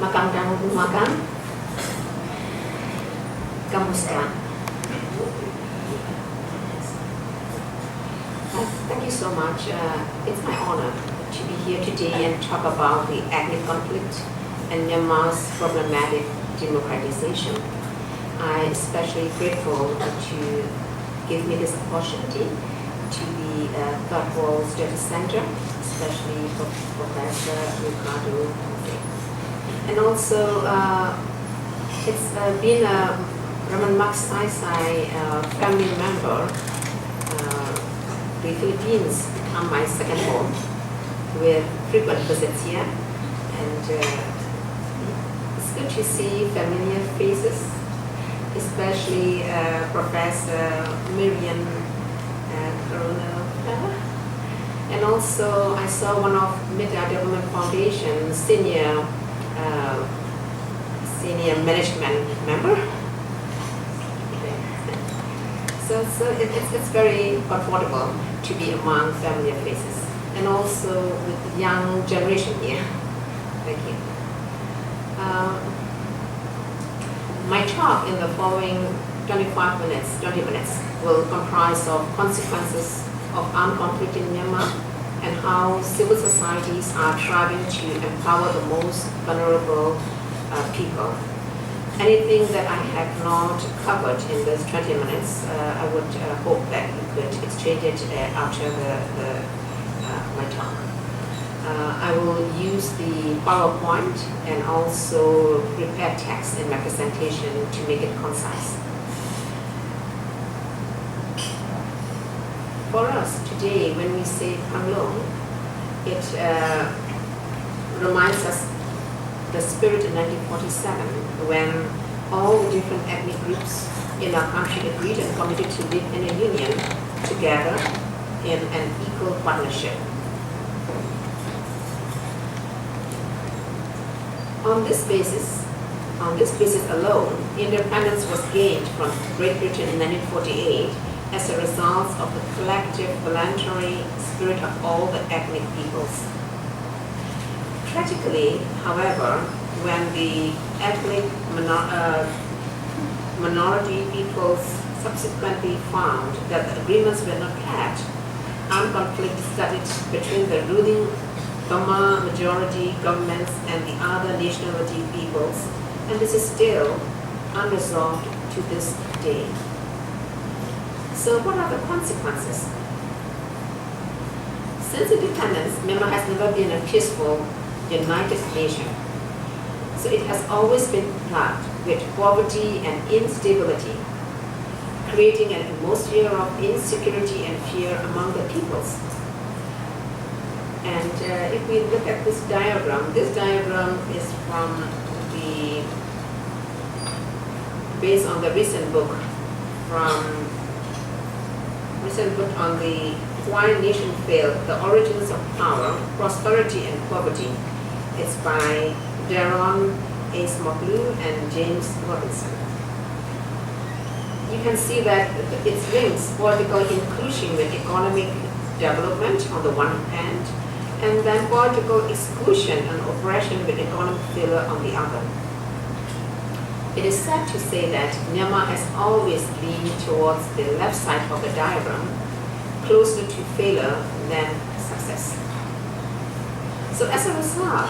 Magandang umaga. Kamusta? Thank you so much. It's my honor to be here today and talk about the ethnic conflict and Myanmar's problematic democratization. I'm especially grateful to give me this opportunity to be Third World Study Center, especially for Professor Miriam. And also, it's been a Ramon Magsaysay family member. The Philippines become my second home with frequent visits here, and it's good to see familiar faces, especially Professor Miriam Coronel-Ferrer. And also I saw one of Metta Development Foundation senior management member. So it's very comfortable to be among familiar faces, and also with the young generation here. Thank you. My talk in the following 20 minutes will comprise of consequences of armed conflict in Myanmar and how civil societies are striving to empower the most vulnerable people. Anything that I have not covered in those 20 minutes, I would hope that you could exchange it after my talk. I will use the PowerPoint and also prepare text in my presentation to make it concise. For us today, when we say Panglong, it reminds us the spirit in 1947 when all the different ethnic groups in our country agreed and committed to live in a union together in an equal partnership. On this basis alone, independence was gained from Great Britain in 1948 as a result of the collective voluntary spirit of all the ethnic peoples. Tragically, however, when the ethnic minority peoples subsequently found that the agreements were not kept, armed conflict started between the ruling Burma majority governments and the other nationality peoples, and this is still unresolved to this day. So what are the consequences? Since independence, Myanmar has never been a peaceful, united nation. So it has always been plagued with poverty and instability, creating an atmosphere of insecurity and fear among the peoples. And if we look at this diagram is from based on the recent book on the Why Nation Failed, The Origins of Power, Prosperity and Poverty. It's by Daron Acemoglu and James Robinson. You can see that it links political inclusion with economic development on the one hand, and then political exclusion and oppression with economic failure on the other. It is sad to say that Myanmar has always leaned towards the left side of the diagram, closer to failure than success. So as a result,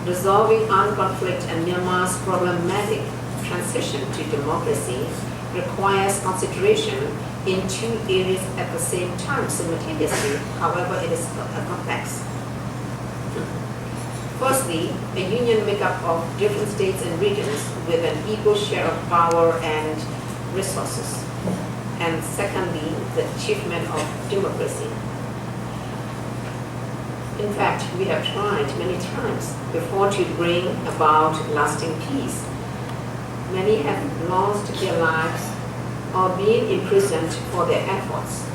resolving armed conflict and Myanmar's problematic transition to democracy requires consideration in two areas at the same time simultaneously. However, it is complex. Firstly, a union made up of different states and regions with an equal share of power and resources. And secondly, the achievement of democracy. In fact, we have tried many times before to bring about lasting peace. Many have lost their lives or been imprisoned for their efforts,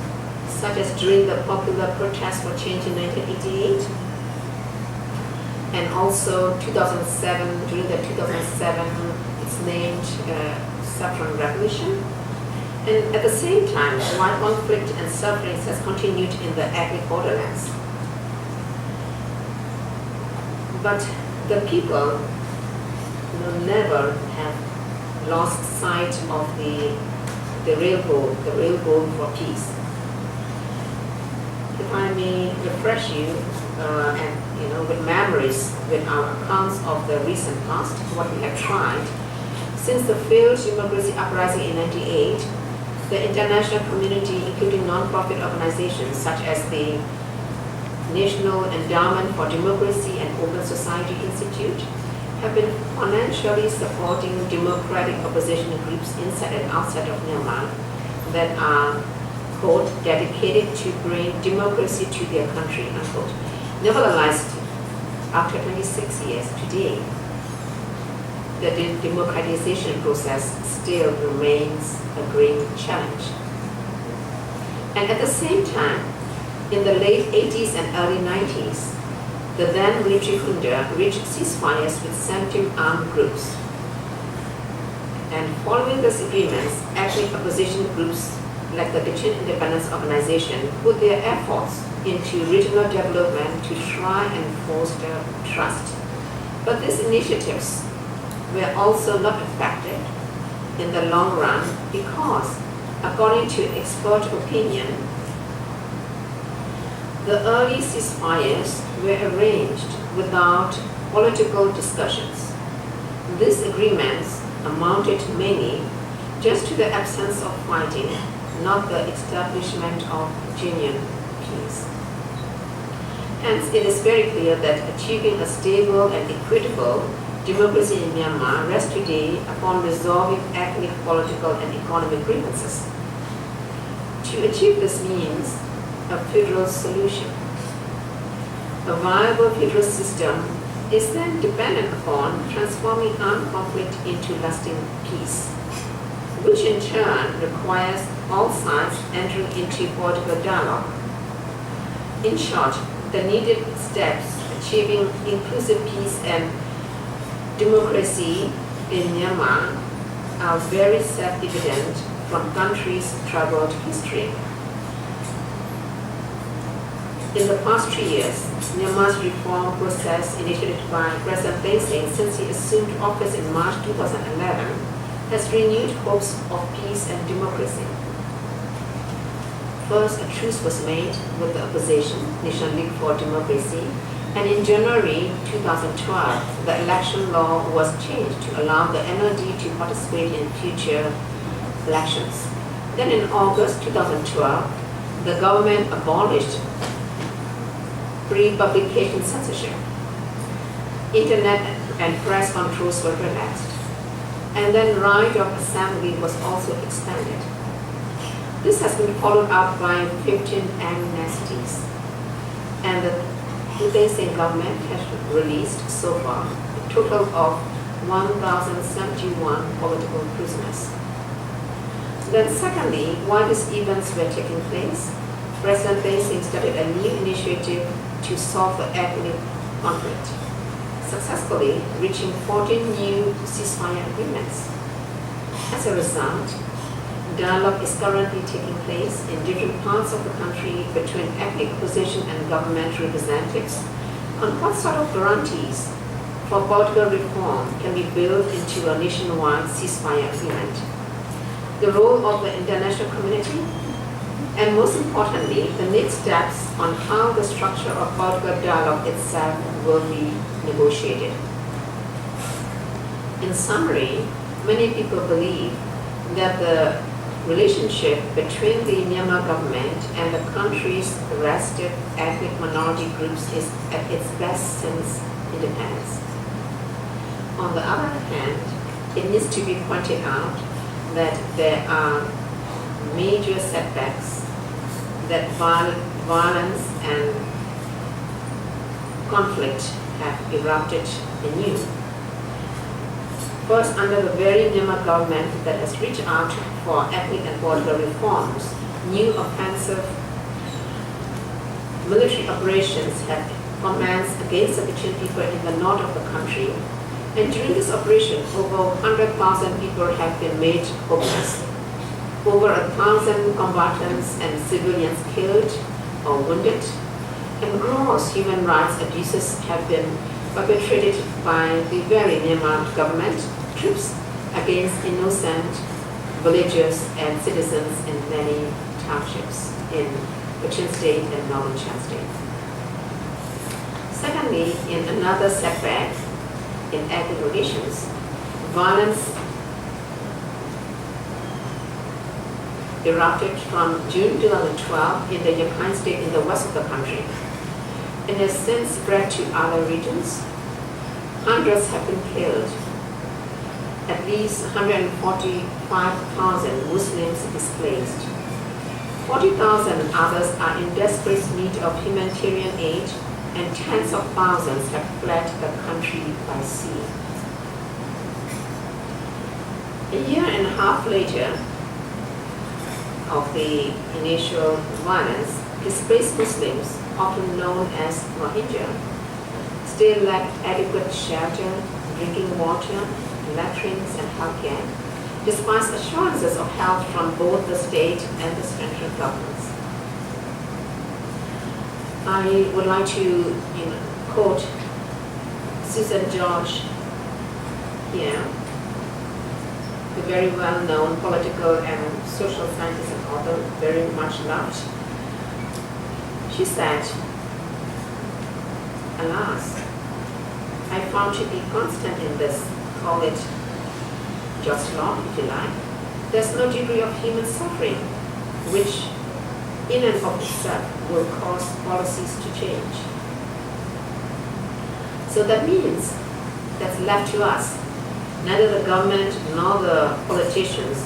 such as during the popular protest for change in 1988, and also 2007, during the 2007, it's named Saffron Revolution. And at the same time, while conflict and suffering has continued in the ethnic borderlands. But the people will never have lost sight of the real goal for peace. If I may refresh you, with memories, with our accounts of the recent past, what we have tried. Since the failed democracy uprising in 1998, the international community, including non-profit organizations such as the National Endowment for Democracy and Open Society Institute, have been financially supporting democratic opposition groups inside and outside of Myanmar that are, quote, dedicated to bring democracy to their country, unquote. Nevertheless, after 26 years today, the democratization process still remains a great challenge. And at the same time, in the late 80s and early 90s, the then military junta reached ceasefires with sensitive armed groups. And following these agreements, ethnic opposition groups like the Kachin Independence Organization put their efforts into regional development to try and foster trust. But these initiatives were also not effective in the long run because, according to expert opinion, the early ceasefires were arranged without political discussions. These agreements amounted mainly just to the absence of fighting, not the establishment of genuine peace. Hence, it is very clear that achieving a stable and equitable democracy in Myanmar rests today upon resolving ethnic, political, and economic grievances. To achieve this means a federal solution. A viable federal system is then dependent upon transforming armed conflict into lasting peace, which in turn requires all sides entering into political dialogue. In short, the needed steps achieving inclusive peace and democracy in Myanmar are very self-evident from country's troubled history. In the past 3 years, Myanmar's reform process initiated by President Daw Seng since he assumed office in March 2011 has renewed hopes of peace and democracy. First, a truce was made with the opposition, National League for Democracy, and in January 2012, the election law was changed to allow the NLD to participate in future elections. Then in August 2012, the government abolished pre-publication censorship. Internet and press controls were relaxed. And then right of assembly was also expanded. This has been followed up by 15 amnesties. And the Daw Seng government has released so far a total of 1,071 political prisoners. Then secondly, while these events were taking place, President Daw Seng started a new initiative to solve the ethnic conflict, successfully reaching 14 new ceasefire agreements. As a result, dialogue is currently taking place in different parts of the country between ethnic opposition and government representatives on what sort of guarantees for political reform can be built into a nationwide ceasefire agreement, the role of the international community, and most importantly, the next steps on how the structure of political dialogue itself will be negotiated. In summary, many people believe that the relationship between the Myanmar government and the country's restive ethnic minority groups is at its best since independence. On the other hand, it needs to be pointed out that there are major setbacks that violence and conflict have erupted anew. First, under the very Myanmar government that has reached out for ethnic and political reforms, new offensive military operations have commenced against the Kachin people in the north of the country. And during this operation, over 100,000 people have been made homeless. Over 1,000 combatants and civilians killed or wounded, and gross human rights abuses have been perpetrated by the very Myanmar government troops against innocent villagers and citizens in many townships in Cochin State and Northern Chad State. Secondly, in another setback in ethnic relations, violence erupted from June 2012 in the Rakhine State in the west of the country and has since spread to other regions. Hundreds have been killed. At least 145,000 Muslims displaced. 40,000 others are in desperate need of humanitarian aid, and tens of thousands have fled the country by sea. A year and a half later of the initial violence, displaced Muslims, often known as Rohingya, still lack adequate shelter, drinking water, latrines, and healthcare, despite assurances of help from both the state and the central governments. I would like to quote Susan George here, the very well-known political and social scientist and author, very much loved. She said, "Alas, I found to be constant in this, call it just law, if you like. There's no degree of human suffering which in and of itself will cause policies to change." So that means that's left to us. Neither the government nor the politicians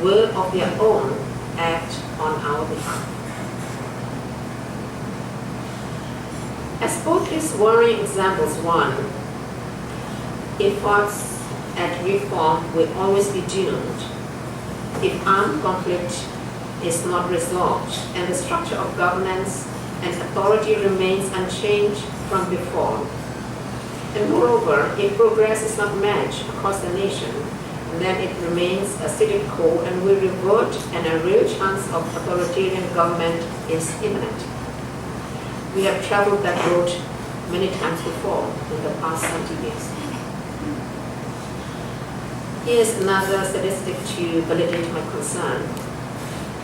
will of their own act on our behalf. As both these worrying examples warn, efforts at reform will always be doomed if armed conflict is not resolved and the structure of governance and authority remains unchanged from before. And moreover, if progress is not matched across the nation, then it remains a status quo and will revert, and a real chance of authoritarian government is imminent. We have traveled that road many times before in the past 70 years. Here's another statistic to validate my concern.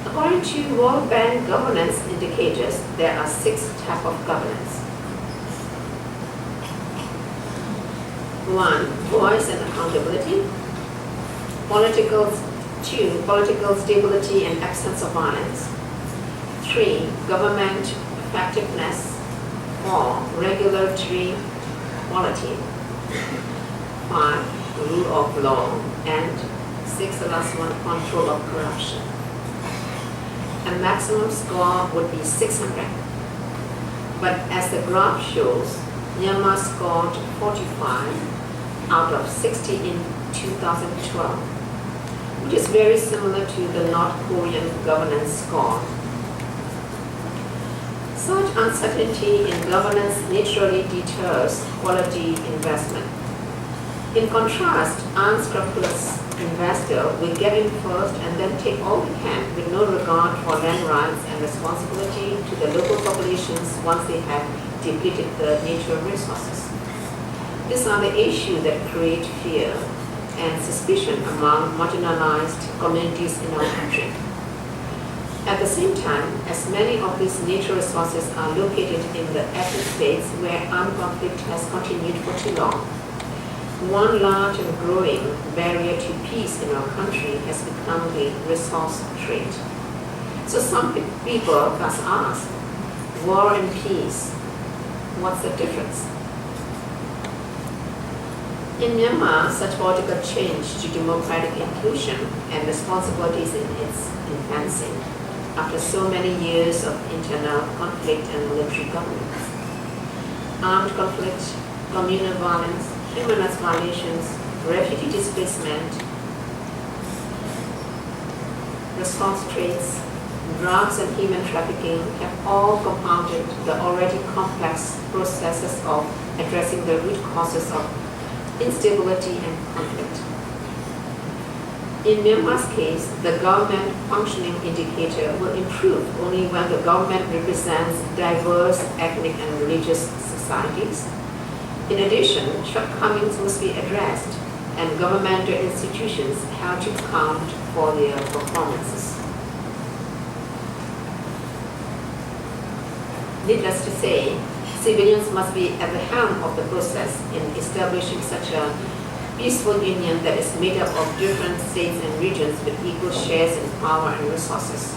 According to World Bank governance indicators, there are 6 types of governance. 1. Voice and accountability. 2. Political stability and absence of violence. 3. Government effectiveness. 4. Regulatory quality. 5. Rule of law. And 6, the last one, control of corruption. A maximum score would be 600. But as the graph shows, Myanmar scored 45 out of 60 in 2012, which is very similar to the North Korean governance score. Such uncertainty in governance naturally deters quality investment. In contrast, unscrupulous investor will get in first and then take all he can with no regard for land rights and responsibility to the local populations once they have depleted the natural resources. These are the issues that create fear and suspicion among marginalized communities in our country. At the same time, as many of these natural resources are located in the ethnic states where armed conflict has continued for too long, one large and growing barrier to peace in our country has become the resource trade. So some people thus ask, war and peace, what's the difference? In Myanmar, such political change to democratic inclusion and responsibilities in its infancy, after so many years of internal conflict and military governments. Armed conflict, communal violence, human rights violations, refugee displacement, resource trades, drugs and human trafficking have all compounded the already complex processes of addressing the root causes of instability and conflict. In Myanmar's case, the government functioning indicator will improve only when the government represents diverse ethnic and religious societies, In addition, shortcomings must be addressed and governmental institutions have to account for their performances. Needless to say, civilians must be at the helm of the process in establishing such a peaceful union that is made up of different states and regions with equal shares in power and resources.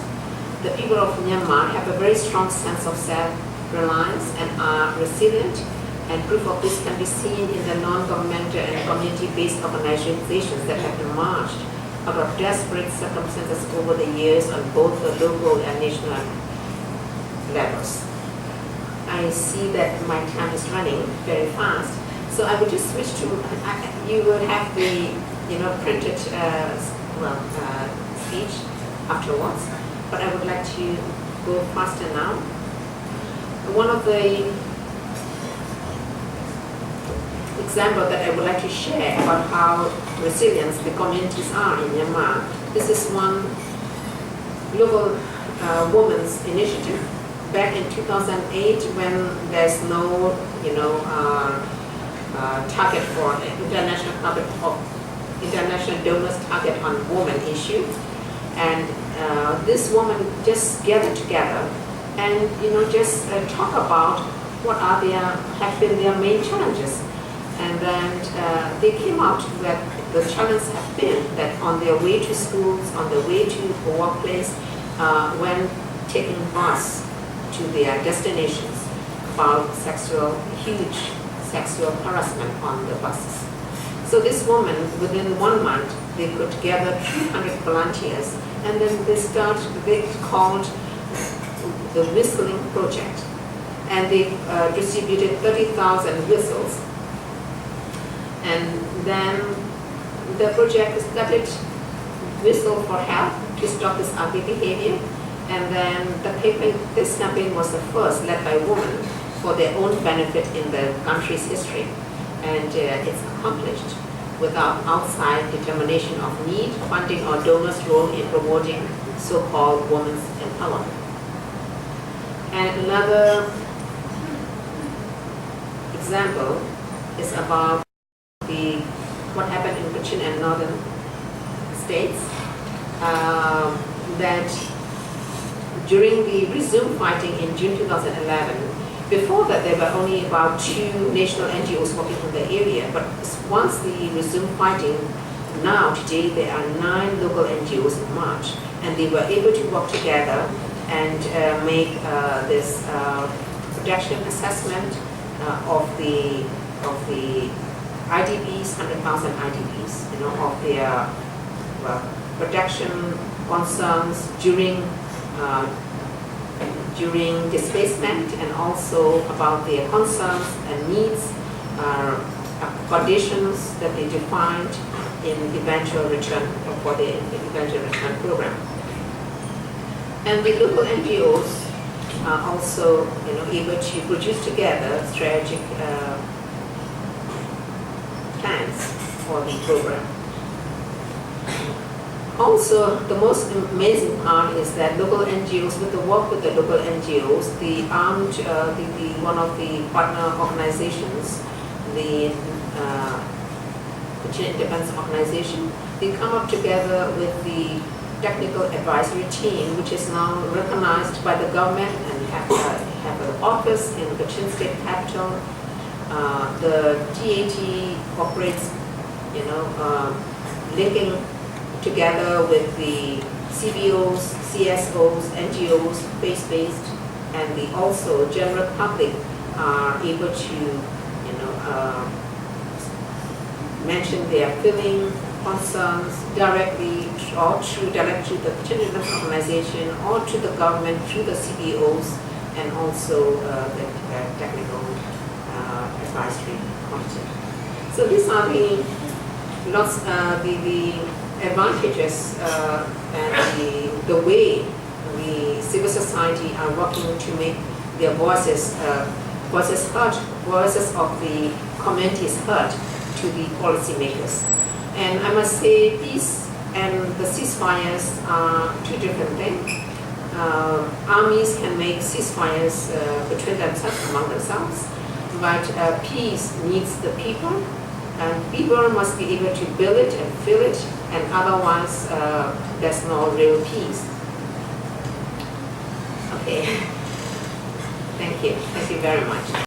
The people of Myanmar have a very strong sense of self-reliance and are resilient, and proof of this can be seen in the non-governmental and community-based organizations that have emerged out of desperate circumstances over the years on both the local and national levels. I see that my time is running very fast, so I would just switch to, you would have the printed speech afterwards, but I would like to go faster now. One of the examples that I would like to share about how resilient the communities are in Myanmar, this is one global women's initiative back in 2008 when there's no target for international donors target on women issue, and this woman just gathered together and just talk about what have been their main challenges, and then they came out that the challenges have been that on their way to schools, on their way to the workplace, when taking bus to their destinations, about huge sexual harassment on the buses. So this woman, within 1 month, they could gather 300 volunteers, and then they called the Whistling Project, and they distributed 30,000 whistles. And then the project started Whistle for Help to stop this ugly behavior. And then this campaign was the first led by women for their own benefit in the country's history. And it's accomplished without outside determination of need, funding, or donors' role in promoting so-called women's empowerment. And another example is about what happened in Cochin and northern states, that during the resumed fighting in June 2011, before that there were only about 2 national NGOs working in the area, but once the resumed fighting, now today there are 9 local NGOs in March, and they were able to work together and make this protection assessment of the IDPs, 100,000 IDPs, of their protection concerns during displacement, and also about their concerns and needs, conditions that they defined in eventual return for the eventual return program. And the local NGOs are also able to produce together strategic plans for the program. Also, the most amazing part is that local NGOs, with the work with the local NGOs, one of the partner organizations, the Cochin Defense Organization, they come up together with the technical advisory team, which is now recognized by the government and have an office in the Cochin State Capital. The TAT operates, linking together with the CBOs, CSOs, NGOs, faith-based, and the also general public are able to, mention their feeling, concerns directly or through the children's organization or to the government through the CBOs and also the technical advisory committee. So these are the advantages and the way the civil society are working to make their voices heard, voices of the communities heard to the policymakers. And I must say, peace and the ceasefires are 2 different things. Armies can make ceasefires between themselves, among themselves, but peace needs the people, and people must be able to build it and fill it, and otherwise there's no real peace. Okay. Thank you very much.